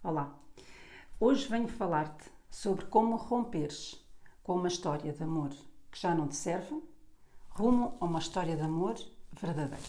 Olá, hoje venho falar-te sobre como romperes com uma história de amor que já não te serve, rumo a uma história de amor verdadeiro.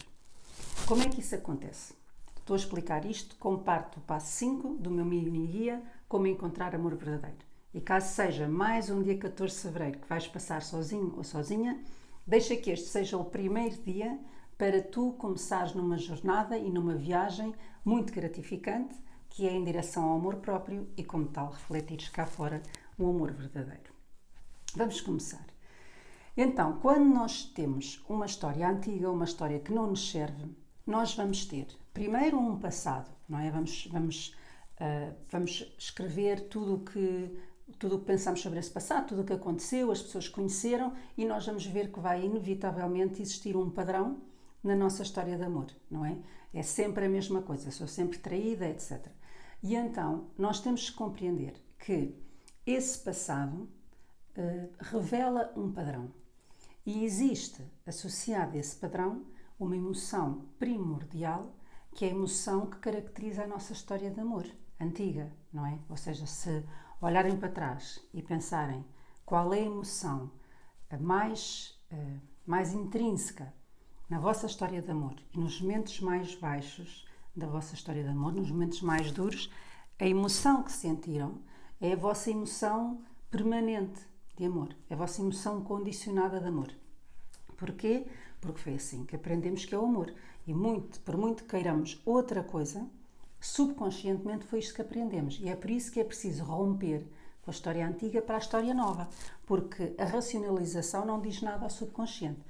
Como é que isso acontece? Estou a explicar isto como parte do passo 5 do meu mini-guia Como Encontrar Amor Verdadeiro. E caso seja mais um dia 14 de fevereiro que vais passar sozinho ou sozinha, deixa que este seja o primeiro dia para tu começares numa jornada e numa viagem muito gratificante, que é em direção ao amor próprio e, como tal, refletires cá fora um amor verdadeiro. Vamos começar. Então, quando nós temos uma história antiga, uma história que não nos serve, nós vamos ter, primeiro, um passado, não é? Vamos escrever tudo o que pensamos sobre esse passado, tudo o que aconteceu, as pessoas que conheceram, e nós vamos ver que vai inevitavelmente existir um padrão na nossa história de amor, não é? É sempre a mesma coisa, sou sempre traída, etc. E então, nós temos que compreender que esse passado revela um padrão. E existe, associado a esse padrão, uma emoção primordial, que é a emoção que caracteriza a nossa história de amor antiga, não é? Ou seja, se olharem para trás e pensarem qual é a emoção mais intrínseca na vossa história de amor e nos momentos mais baixos da vossa história de amor, nos momentos mais duros, a emoção que sentiram é a vossa emoção permanente de amor, é a vossa emoção condicionada de amor. Porquê? Porque foi assim que aprendemos que é o amor. E por muito que queiramos outra coisa, subconscientemente foi isto que aprendemos. E é por isso que é preciso romper com a história antiga para a história nova. Porque a racionalização não diz nada ao subconsciente.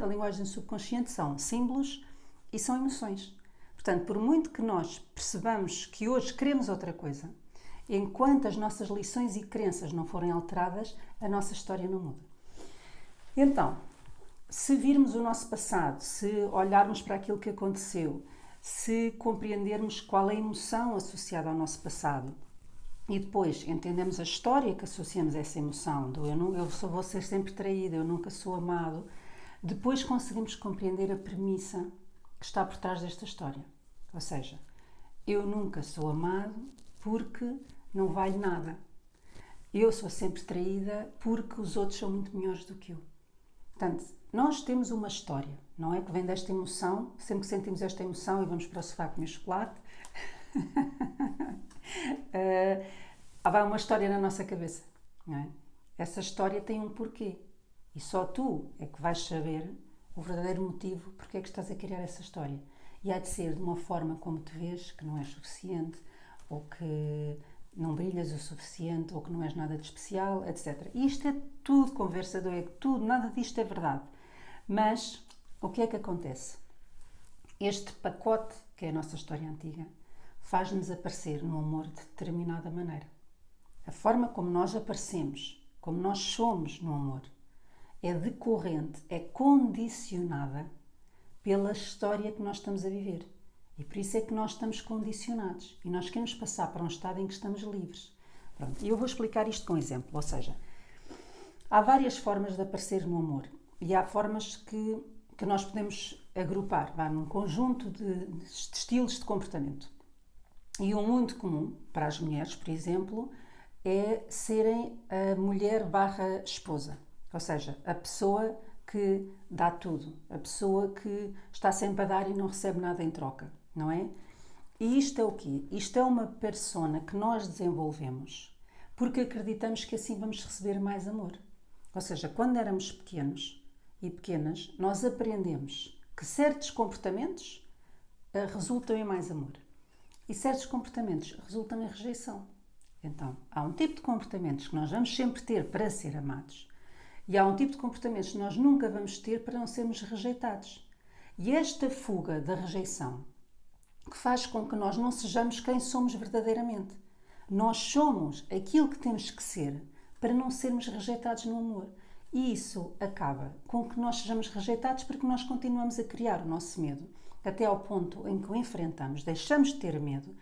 A linguagem subconsciente são símbolos e são emoções. Portanto, por muito que nós percebamos que hoje queremos outra coisa, enquanto as nossas lições e crenças não forem alteradas, a nossa história não muda. Então, se virmos o nosso passado, se olharmos para aquilo que aconteceu, se compreendermos qual é a emoção associada ao nosso passado e depois entendemos a história que associamos a essa emoção, do eu vou ser sempre traída, eu nunca sou amado, depois conseguimos compreender a premissa que está por trás desta história. Ou seja, eu nunca sou amado porque não valho nada. Eu sou sempre traída porque os outros são muito melhores do que eu. Portanto, nós temos uma história, não é? Que vem desta emoção, sempre que sentimos esta emoção e vamos para o sofá comer chocolate, há uma história na nossa cabeça, não é? Essa história tem um porquê e só tu é que vais saber o verdadeiro motivo porque é que estás a criar essa história. E há de ser de uma forma como te vês, que não és suficiente, ou que não brilhas o suficiente, ou que não és nada de especial, etc. E isto é tudo conversa de ego, tudo, nada disto é verdade. Mas o que é que acontece? Este pacote, que é a nossa história antiga, faz-nos aparecer no amor de determinada maneira. A forma como nós aparecemos, como nós somos no amor, é decorrente, é condicionada pela história que nós estamos a viver. E por isso é que nós estamos condicionados. E nós queremos passar para um estado em que estamos livres. Pronto, e eu vou explicar isto com um exemplo. Ou seja, há várias formas de aparecer no amor. E há formas que nós podemos agrupar num conjunto de estilos de comportamento. E um muito comum para as mulheres, por exemplo, é serem a mulher / esposa. Ou seja, a pessoa que dá tudo, a pessoa que está sempre a dar e não recebe nada em troca, não é? E isto é o quê? Isto é uma persona que nós desenvolvemos porque acreditamos que assim vamos receber mais amor. Ou seja, quando éramos pequenos e pequenas, nós aprendemos que certos comportamentos resultam em mais amor e certos comportamentos resultam em rejeição. Então, há um tipo de comportamentos que nós vamos sempre ter para ser amados e há um tipo de comportamentos que nós nunca vamos ter para não sermos rejeitados. E esta fuga da rejeição que faz com que nós não sejamos quem somos verdadeiramente. Nós somos aquilo que temos que ser para não sermos rejeitados no amor. E isso acaba com que nós sejamos rejeitados porque nós continuamos a criar o nosso medo até ao ponto em que o enfrentamos, deixamos de ter medo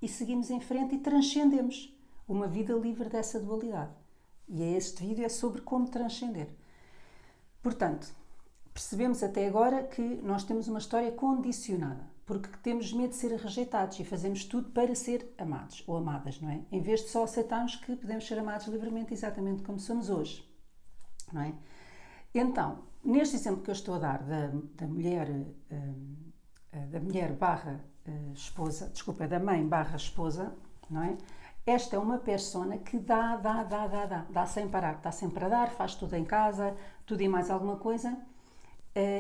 e seguimos em frente e transcendemos uma vida livre dessa dualidade. E este vídeo é sobre como transcender. Portanto, percebemos até agora que nós temos uma história condicionada. porque temos medo de ser rejeitados e fazemos tudo para ser amados ou amadas, não é? Em vez de só aceitarmos que podemos ser amados livremente exatamente como somos hoje, não é? Então, neste exemplo que eu estou a dar da mulher barra esposa, desculpa, da mãe barra esposa, não é? Esta é uma persona que dá sem parar, está sempre a dar, faz tudo em casa, tudo e mais alguma coisa.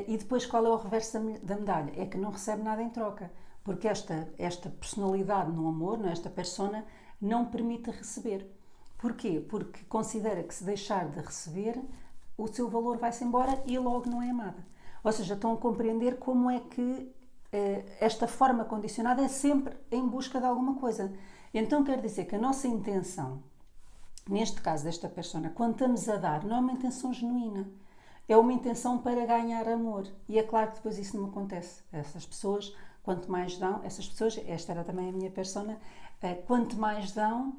E depois qual é o reverso da medalha? É que não recebe nada em troca, porque esta personalidade no amor, esta persona, não permite receber. Porquê? Porque considera que se deixar de receber, o seu valor vai-se embora e logo não é amada. Ou seja, estão a compreender como é que esta forma condicionada é sempre em busca de alguma coisa. Então quer dizer que a nossa intenção, neste caso desta persona, quando estamos a dar, não é uma intenção genuína. É uma intenção para ganhar amor. E é claro que depois isso não acontece. Essas pessoas, quanto mais dão, esta era também a minha persona, quanto mais dão,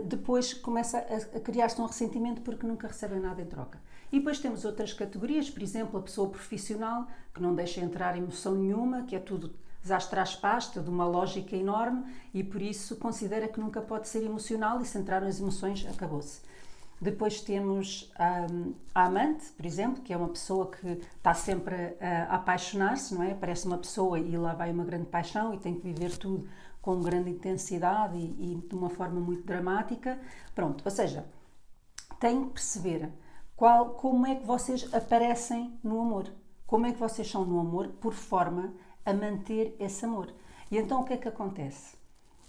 depois começa a criar-se um ressentimento porque nunca recebem nada em troca. E depois temos outras categorias, por exemplo, a pessoa profissional, que não deixa entrar emoção nenhuma, que é tudo às pasta, de uma lógica enorme, e por isso considera que nunca pode ser emocional e se entrar nas emoções, acabou-se. Depois temos a amante, por exemplo, que é uma pessoa que está sempre a apaixonar-se, não é? Parece uma pessoa e lá vai uma grande paixão e tem que viver tudo com grande intensidade e de uma forma muito dramática. Pronto, ou seja, tem que perceber como é que vocês aparecem no amor. Como é que vocês são no amor por forma a manter esse amor. E então o que é que acontece?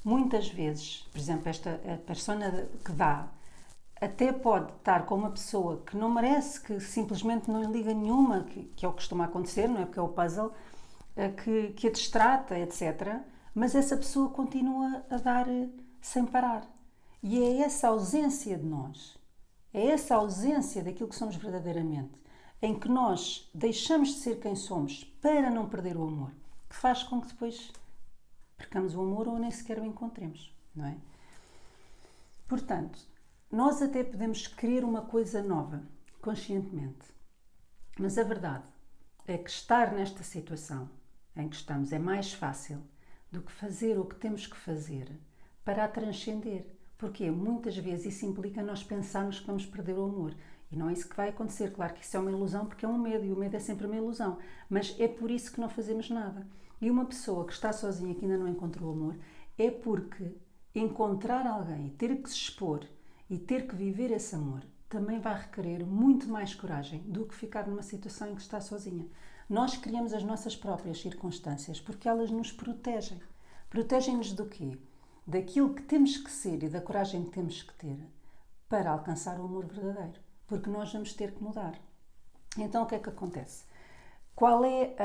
Muitas vezes, por exemplo, a persona que dá, até pode estar com uma pessoa que não merece, que simplesmente não lhe liga nenhuma, que é o que costuma acontecer, não é? Porque é o puzzle, que a distrata, etc. Mas essa pessoa continua a dar sem parar. E é essa ausência de nós, é essa ausência daquilo que somos verdadeiramente, em que nós deixamos de ser quem somos para não perder o amor, que faz com que depois percamos o amor ou nem sequer o encontremos, não é? Portanto, nós até podemos querer uma coisa nova, conscientemente, mas a verdade é que estar nesta situação em que estamos é mais fácil do que fazer o que temos que fazer para a transcender. Porque muitas vezes isso implica nós pensarmos que vamos perder o amor. E não é isso que vai acontecer. Claro que isso é uma ilusão porque é um medo e o medo é sempre uma ilusão. Mas é por isso que não fazemos nada. E uma pessoa que está sozinha, que ainda não encontrou o amor, é porque encontrar alguém e ter que se expor e ter que viver esse amor também vai requerer muito mais coragem do que ficar numa situação em que está sozinha. Nós criamos as nossas próprias circunstâncias porque elas nos protegem. Protegem-nos do quê? Daquilo que temos que ser e da coragem que temos que ter para alcançar o amor verdadeiro. Porque nós vamos ter que mudar. Então o que é que acontece? Qual é,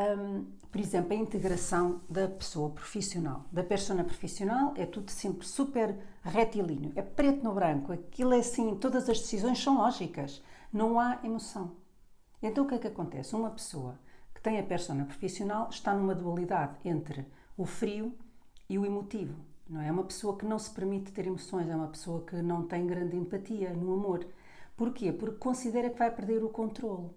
por exemplo, a integração da pessoa profissional? Da persona profissional é tudo sempre super retilíneo, é preto no branco, aquilo é assim, todas as decisões são lógicas, não há emoção. Então o que é que acontece? Uma pessoa que tem a persona profissional está numa dualidade entre o frio e o emotivo. Não é? É uma pessoa que não se permite ter emoções, é uma pessoa que não tem grande empatia no amor. Porquê? Porque considera que vai perder o controle.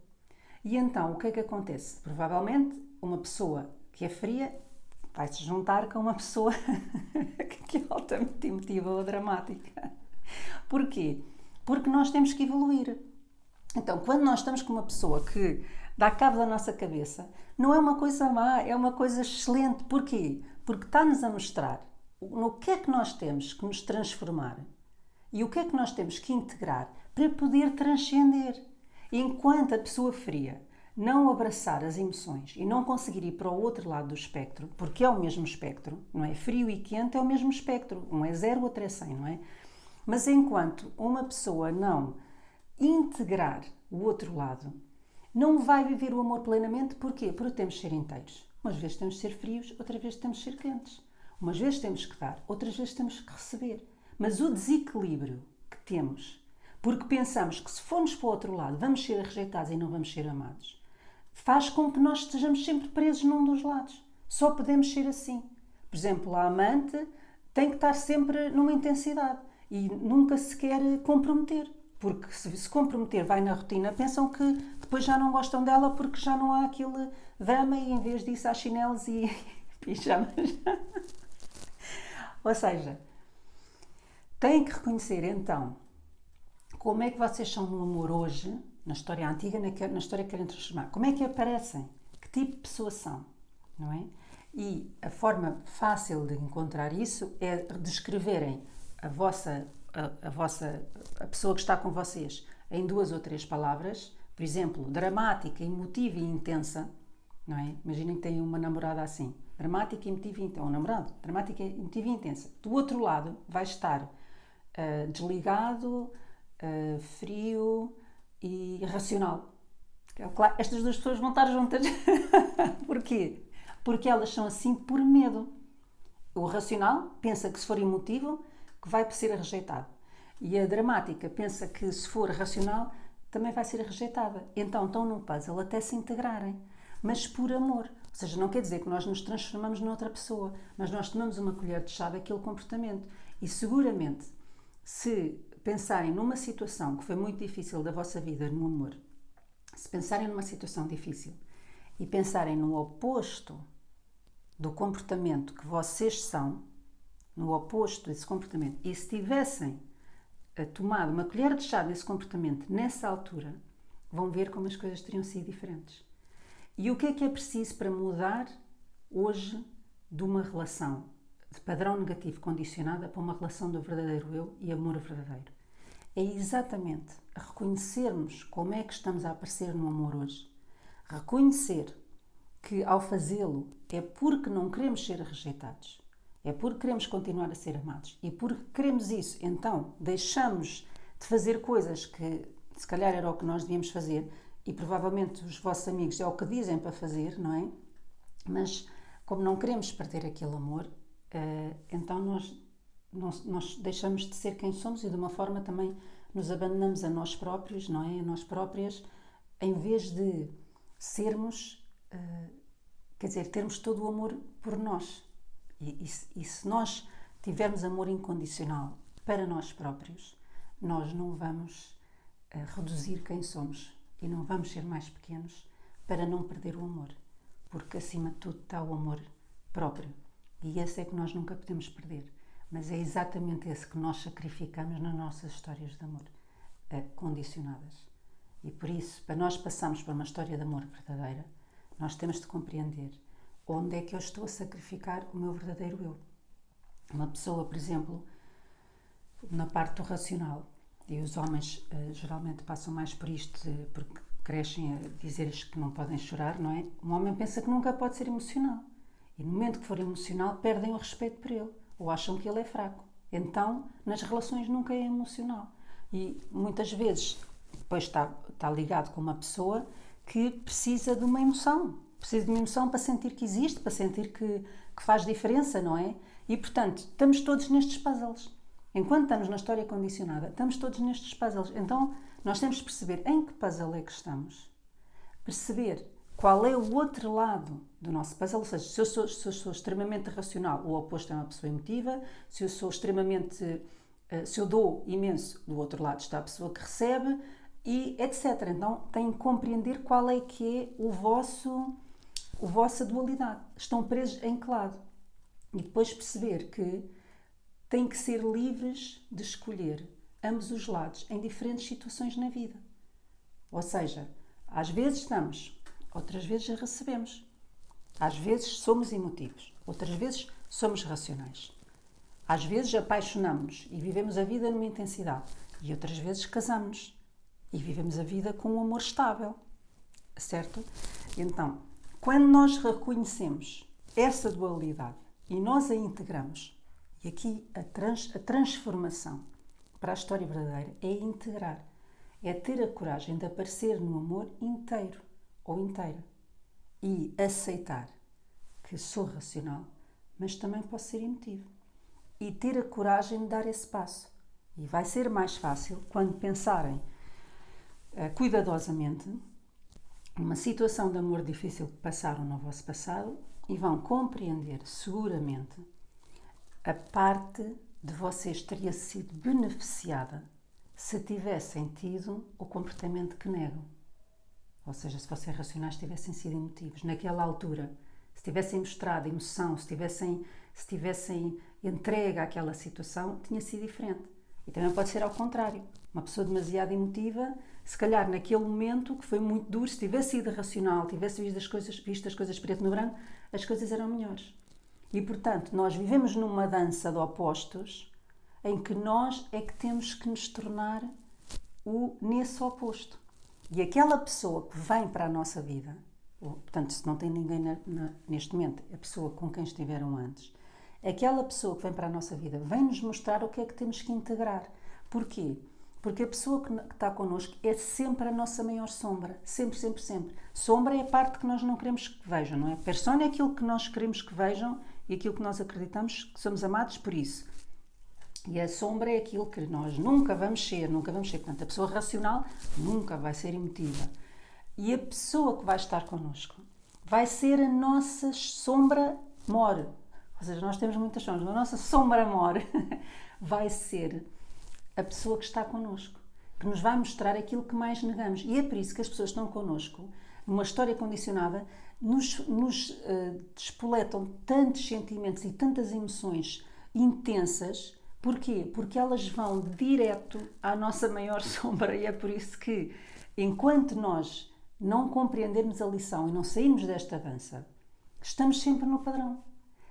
E então, o que é que acontece? Provavelmente, uma pessoa que é fria vai se juntar com uma pessoa que é altamente emotiva ou dramática. Porquê? Porque nós temos que evoluir. Então, quando nós estamos com uma pessoa que dá cabo da nossa cabeça, não é uma coisa má, é uma coisa excelente. Porquê? Porque está-nos a mostrar no que é que nós temos que nos transformar e o que é que nós temos que integrar para poder transcender. Enquanto a pessoa fria não abraçar as emoções e não conseguir ir para o outro lado do espectro, porque é o mesmo espectro, não é? Frio e quente é o mesmo espectro, um é 0, outro é 100, não é? Mas enquanto uma pessoa não integrar o outro lado, não vai viver o amor plenamente. Porquê? Porque temos de ser inteiros. Umas vezes temos de ser frios, outras vezes temos de ser quentes. Umas vezes temos que dar, outras vezes temos que receber. Mas o desequilíbrio que temos, porque pensamos que se formos para o outro lado vamos ser rejeitados e não vamos ser amados, faz com que nós estejamos sempre presos num dos lados. Só podemos ser assim. Por exemplo, a amante tem que estar sempre numa intensidade e nunca se quer comprometer. Porque se comprometer vai na rotina, pensam que depois já não gostam dela porque já não há aquele drama e em vez disso há chinelos e pijamas. Ou seja, têm que reconhecer então como é que vocês são no amor hoje, na história antiga, na história que querem transformar. Como é que aparecem? Que tipo de pessoa são? Não é? E a forma fácil de encontrar isso é descreverem a pessoa que está com vocês em 2 ou 3 palavras, por exemplo, dramática, emotiva e intensa, não é? Imaginem que têm uma namorada assim, dramática, emotiva e intensa, ou um namorado, dramática, emotiva e intensa. Do outro lado vai estar desligado, frio e racional. Claro, estas 2 pessoas vão estar juntas. Porquê? Porque elas são assim por medo. O racional pensa que se for emotivo, que vai ser rejeitado. E a dramática pensa que se for racional, também vai ser rejeitada. Então estão num puzzle até se integrarem. Mas por amor. Ou seja, não quer dizer que nós nos transformamos noutra pessoa, mas nós tomamos uma colher de chá daquele comportamento. E seguramente, se pensarem numa situação que foi muito difícil da vossa vida no amor, se pensarem numa situação difícil e pensarem no oposto do comportamento que vocês são, no oposto desse comportamento, e se tivessem tomado uma colher de chá desse comportamento nessa altura, vão ver como as coisas teriam sido diferentes. E o que é preciso para mudar hoje de uma relação de padrão negativo condicionada para uma relação do verdadeiro eu e amor verdadeiro? É exatamente reconhecermos como é que estamos a aparecer no amor hoje, reconhecer que ao fazê-lo é porque não queremos ser rejeitados, é porque queremos continuar a ser amados e porque queremos isso, então deixamos de fazer coisas que se calhar era o que nós devíamos fazer e provavelmente os vossos amigos é o que dizem para fazer, não é? Mas como não queremos perder aquele amor, então nós deixamos de ser quem somos e de uma forma também nos abandonamos a nós próprios, não é? A nós próprias, em vez de sermos, quer dizer, termos todo o amor por nós. E se nós tivermos amor incondicional para nós próprios, nós não vamos reduzir quem somos e não vamos ser mais pequenos para não perder o amor, porque acima de tudo está o amor próprio e esse é que nós nunca podemos perder, mas é exatamente esse que nós sacrificamos nas nossas histórias de amor condicionadas. E por isso, para nós passarmos por uma história de amor verdadeira, nós temos de compreender onde é que eu estou a sacrificar o meu verdadeiro eu. Uma pessoa, por exemplo, na parte do racional, e os homens geralmente passam mais por isto porque crescem a dizer-lhes que não podem chorar, não é? Um homem pensa que nunca pode ser emocional. E no momento que for emocional, perdem o respeito por ele, ou acham que ele é fraco. Então, nas relações nunca é emocional. E muitas vezes, depois está ligado com uma pessoa que precisa de uma emoção. Precisa de uma emoção para sentir que existe, para sentir que faz diferença, não é? E, portanto, estamos todos nestes puzzles. Enquanto estamos na história condicionada, estamos todos nestes puzzles. Então, nós temos de perceber em que puzzle é que estamos. Perceber qual é o outro lado do nosso puzzle. Ou seja, se eu sou extremamente racional, o oposto é uma pessoa emotiva. Se eu sou extremamente... se eu dou imenso, do outro lado está a pessoa que recebe, e etc. Então, têm que compreender qual é que é a vossa dualidade. Estão presos em que lado? E depois perceber que têm que ser livres de escolher ambos os lados em diferentes situações na vida. Ou seja, às vezes estamos, outras vezes recebemos. Às vezes somos emotivos, outras vezes somos racionais. Às vezes apaixonamos-nos e vivemos a vida numa intensidade e outras vezes casamos-nos e vivemos a vida com um amor estável, certo? Então, quando nós reconhecemos essa dualidade e nós a integramos, e aqui a transformação para a história verdadeira é integrar, é ter a coragem de aparecer no amor inteiro ou inteira e aceitar que sou racional, mas também posso ser emotivo e ter a coragem de dar esse passo. E vai ser mais fácil quando pensarem cuidadosamente numa situação de amor difícil que passaram no vosso passado e vão compreender seguramente a parte de vocês teria sido beneficiada se tivessem tido o comportamento que negam. Ou seja, se vocês racionais tivessem sido emotivos. Naquela altura, se tivessem mostrado emoção, se tivessem entregue àquela situação, tinha sido diferente. E também pode ser ao contrário. Uma pessoa demasiado emotiva, se calhar naquele momento que foi muito duro, se tivesse sido racional, tivesse visto as coisas preto no branco, as coisas eram melhores. E, portanto, nós vivemos numa dança de opostos em que nós é que temos que nos tornar nesse oposto. E aquela pessoa que vem para a nossa vida, portanto, se não tem ninguém neste momento, a pessoa com quem estiveram antes, aquela pessoa que vem para a nossa vida vem-nos mostrar o que é que temos que integrar. Porquê? Porque a pessoa que está connosco é sempre a nossa maior sombra. Sempre, sempre, sempre. Sombra é a parte que nós não queremos que vejam, não é? Persona é aquilo que nós queremos que vejam e aquilo que nós acreditamos que somos amados por isso. E a sombra é aquilo que nós nunca vamos ser, nunca vamos ser. Portanto, a pessoa racional nunca vai ser emotiva. E a pessoa que vai estar connosco vai ser a nossa sombra more. Ou seja, nós temos muitas sombras. A nossa sombra more vai ser a pessoa que está connosco, que nos vai mostrar aquilo que mais negamos. E é por isso que as pessoas que estão connosco, numa história condicionada, nos despoletam tantos sentimentos e tantas emoções intensas. Porquê? Porque elas vão direto à nossa maior sombra. E é por isso que, enquanto nós não compreendermos a lição e não sairmos desta dança, estamos sempre no padrão.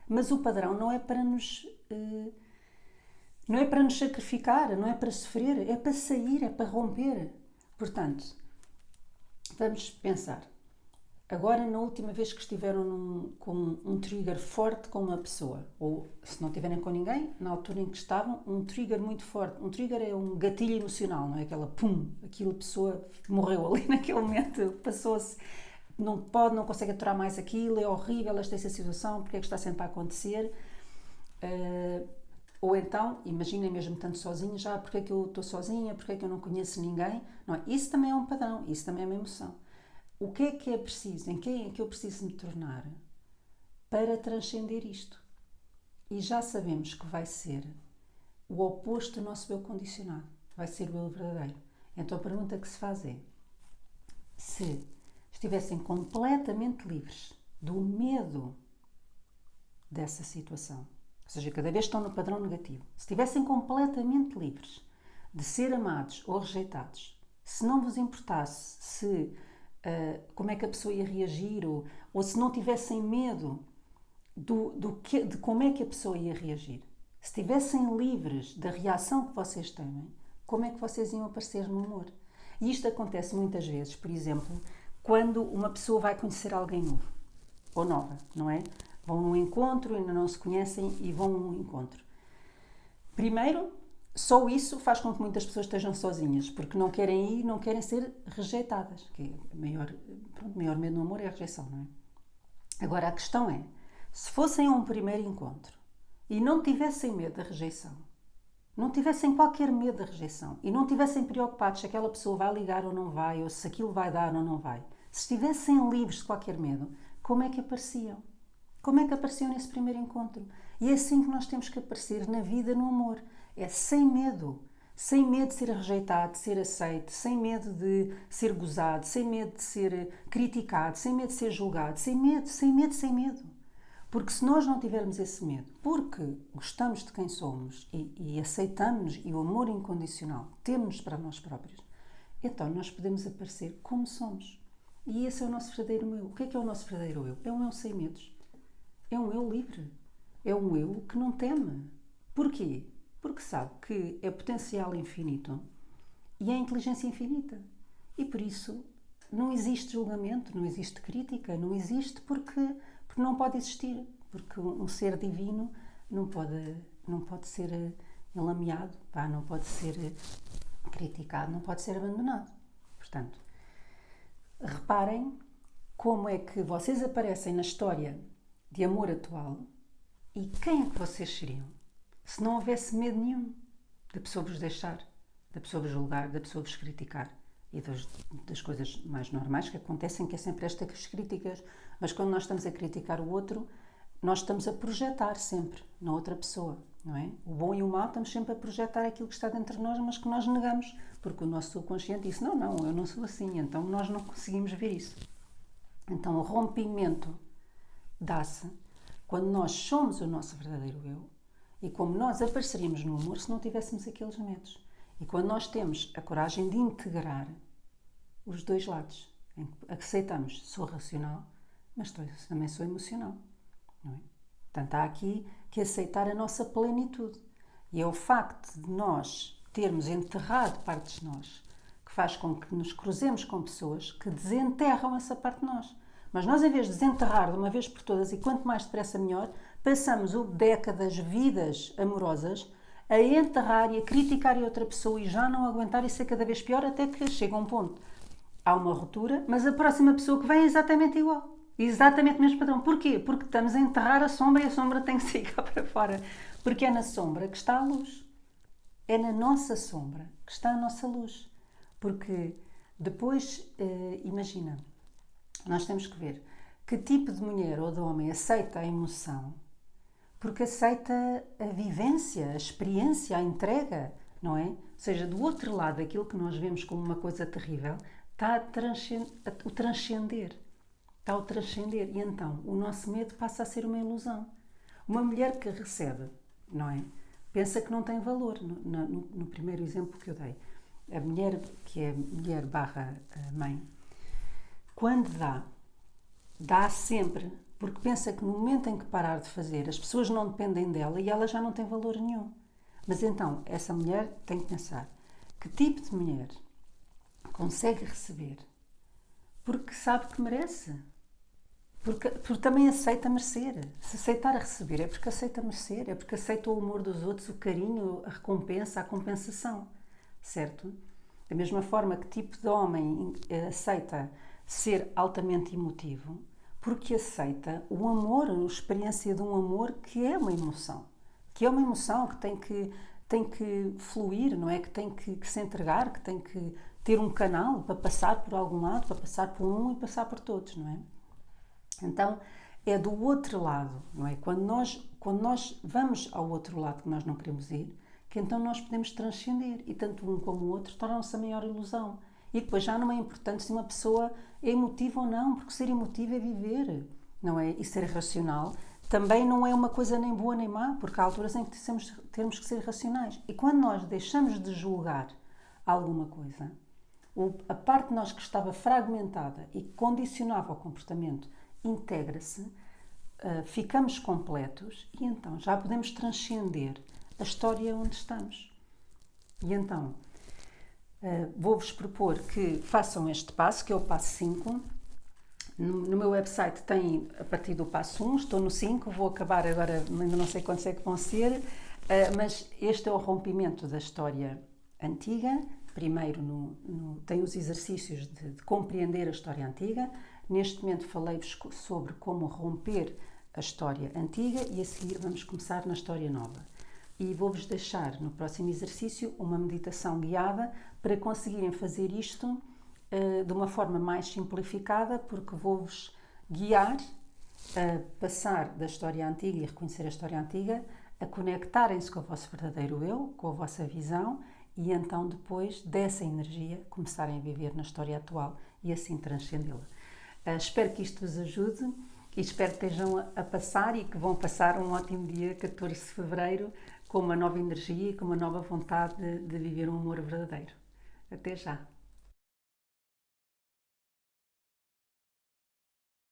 Mas o padrão não é para nos sacrificar, não é para sofrer, é para sair, é para romper. Portanto, vamos pensar. Agora, na última vez que estiveram com um trigger forte com uma pessoa, ou se não estiverem com ninguém, na altura em que estavam, um trigger muito forte. Um trigger é um gatilho emocional, não é? Aquela pum, aquela pessoa morreu ali naquele momento, passou-se, não consegue aturar mais aquilo, é horrível esta situação, porque é que está sempre a acontecer? Ou então, imaginem mesmo estando sozinho, já porque é que eu estou sozinha, porque é que eu não conheço ninguém? Não é? Isso também é um padrão, isso também é uma emoção. O que é preciso, em quem é que eu preciso me tornar para transcender isto? E já sabemos que vai ser o oposto do nosso eu condicionado, vai ser o eu verdadeiro. Então a pergunta que se faz é, se estivessem completamente livres do medo dessa situação, ou seja, cada vez estão no padrão negativo, se estivessem completamente livres de ser amados ou rejeitados, se não vos importasse como é que a pessoa ia reagir, ou se não tivessem medo de como é que a pessoa ia reagir, se estivessem livres da reação que vocês têm, como é que vocês iam aparecer no amor? E isto acontece muitas vezes, por exemplo, quando uma pessoa vai conhecer alguém novo ou nova, não é? Vão num encontro, ainda não se conhecem e vão num encontro. Primeiro, só isso faz com que muitas pessoas estejam sozinhas, porque não querem ir, não querem ser rejeitadas. Que o maior medo no amor é a rejeição, não é? Agora, a questão é, se fossem a um primeiro encontro e não tivessem medo da rejeição, não tivessem qualquer medo da rejeição e não tivessem preocupados se aquela pessoa vai ligar ou não vai, ou se aquilo vai dar ou não vai, se estivessem livres de qualquer medo, como é que apareciam? Como é que apareciam nesse primeiro encontro? E é assim que nós temos que aparecer na vida, no amor. É sem medo de ser rejeitado, de ser aceito, sem medo de ser gozado, sem medo de ser criticado, sem medo de ser julgado, sem medo. Porque se nós não tivermos esse medo, porque gostamos de quem somos e aceitamos e o amor incondicional temos para nós próprios, então nós podemos aparecer como somos. E esse é o nosso verdadeiro eu. O que é o nosso verdadeiro eu? É um eu sem medos. É um eu livre. É um eu que não teme. Porquê? Porque sabe que é potencial infinito e é inteligência infinita. E por isso não existe julgamento, não existe crítica, não existe porque não pode existir. Porque um ser divino não pode ser enlameado, não pode ser criticado, não pode ser abandonado. Portanto, reparem como é que vocês aparecem na história de amor atual e quem é que vocês seriam se não houvesse medo nenhum da pessoa vos deixar, da pessoa vos julgar, da pessoa vos criticar e das coisas mais normais que acontecem, que é sempre estas críticas. Mas quando nós estamos a criticar o outro, nós estamos a projetar sempre na outra pessoa, não é? O bom e o mau estamos sempre a projetar aquilo que está dentro de nós, mas que nós negamos, porque o nosso subconsciente disse, não, eu não sou assim, então nós não conseguimos ver isso. Então o rompimento dá-se quando nós somos o nosso verdadeiro eu e como nós apareceríamos no amor se não tivéssemos aqueles medos. E quando nós temos a coragem de integrar os dois lados, em que aceitamos, sou racional, mas também sou emocional, não é? Portanto, há aqui que aceitar a nossa plenitude. E é o facto de nós termos enterrado partes de nós que faz com que nos cruzemos com pessoas que desenterram essa parte de nós. Mas nós, em vez de desenterrar de uma vez por todas, e quanto mais depressa melhor, passamos décadas, vidas amorosas, a enterrar e a criticar a outra pessoa e já não aguentar e ser cada vez pior, até que chega um ponto. Há uma ruptura, mas a próxima pessoa que vem é exatamente igual. Exatamente o mesmo padrão. Porquê? Porque estamos a enterrar a sombra e a sombra tem que sair cá para fora. Porque é na sombra que está a luz. É na nossa sombra que está a nossa luz. Porque depois, imagina, nós temos que ver que tipo de mulher ou de homem aceita a emoção, porque aceita a vivência, a experiência, a entrega, não é? Ou seja, do outro lado, aquilo que nós vemos como uma coisa terrível, está o transcender. Está o transcender. E então, o nosso medo passa a ser uma ilusão. Uma mulher que recebe, não é? Pensa que não tem valor. No primeiro exemplo que eu dei. A mulher, que é mulher barra mãe, quando dá sempre, porque pensa que no momento em que parar de fazer, as pessoas não dependem dela e ela já não tem valor nenhum. Mas então, essa mulher tem que pensar que tipo de mulher consegue receber porque sabe que merece. Porque também aceita merecer. Se aceitar a receber é porque aceita merecer, é porque aceita o amor dos outros, o carinho, a recompensa, a compensação. Certo? Da mesma forma que tipo de homem aceita ser altamente emotivo, porque aceita o amor, a experiência de um amor que é uma emoção. Que é uma emoção que tem que fluir, não é? Que tem que se entregar, que tem que ter um canal para passar por algum lado, para passar por um e passar por todos, não é? Então, é do outro lado, não é? Quando nós vamos ao outro lado que nós não queremos ir, que então nós podemos transcender e tanto um como o outro tornam-se a maior ilusão. E depois já não é importante se uma pessoa é emotiva ou não, porque ser emotivo é viver, não é? E ser racional também não é uma coisa nem boa nem má, porque há alturas em que temos que ser racionais. E quando nós deixamos de julgar alguma coisa, a parte de nós que estava fragmentada e que condicionava o comportamento integra-se, ficamos completos e então já podemos transcender a história onde estamos. E então, vou-vos propor que façam este passo, que é o passo 5. No meu website tem a partir do passo 1, estou no 5, vou acabar agora, ainda não sei quantos é que vão ser, mas este é o rompimento da história antiga. Primeiro tem os exercícios de compreender a história antiga. Neste momento falei-vos sobre como romper a história antiga e a seguir vamos começar na história nova. E vou-vos deixar no próximo exercício uma meditação guiada para conseguirem fazer isto de uma forma mais simplificada, porque vou-vos guiar a passar da história antiga e reconhecer a história antiga, a conectarem-se com o vosso verdadeiro eu, com a vossa visão e então depois dessa energia começarem a viver na história atual e assim transcendê-la. Espero que isto vos ajude e espero que estejam a passar e que vão passar um ótimo dia 14 de fevereiro com uma nova energia e com uma nova vontade de viver um amor verdadeiro. Até já!